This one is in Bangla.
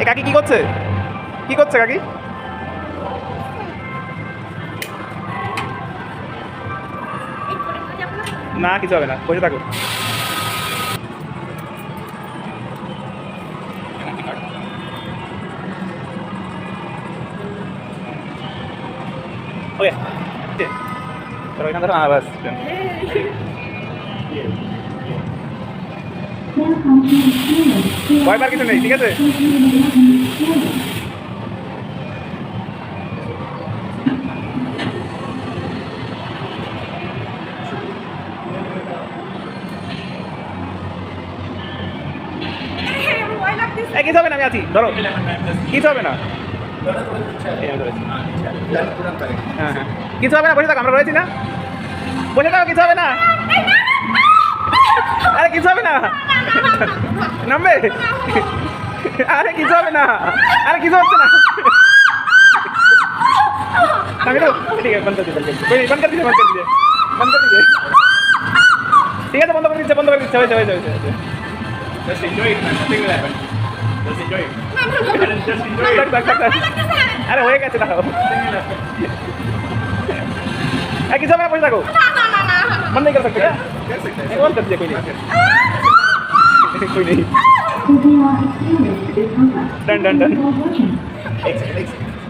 এ কাকি কি করছে? কি করছে কাকি? না কিছু হবে না, বসে থাকো। ওকে চলো এখান ধরো। বাস ভয় পার কিছু নেই, ঠিক আছে? কিছু হবে না, আমি আছি, ধরো। কিছু হবে না, হ্যাঁ হ্যাঁ কিছু হবে না, বসে থাকো, আমরা রয়েছি না, বসে থাকো, কিছু হবে না। আরে কিছু হবে না, নামবে। আরে কিছু হবে না, আরে কিছু হচ্ছে না। আমি তো ঠিক আছে, বন্ধ করে দিচ্ছে, বন্ধ করে দিচ্ছে, বন্ধ করে দিচ্ছে, বন্ধ করে দিচ্ছে। ঠিক আছে, বন্ধ করে দিচ্ছে, বন্ধ করে দিচ্ছে, হয়েছে হয়েছে হয়েছে। Just enjoy it, man. Nothing will happen. Just enjoy it. Just enjoy it. আরে হয়ে গেছে, দাঁড়াও। কিছু হবে না, বসে থাকো, बंद नहीं कर सकते क्या? कर सकते हैं। बंद कर दिया, कोई नहीं, कोई नहीं। Done done done. एक सेकंड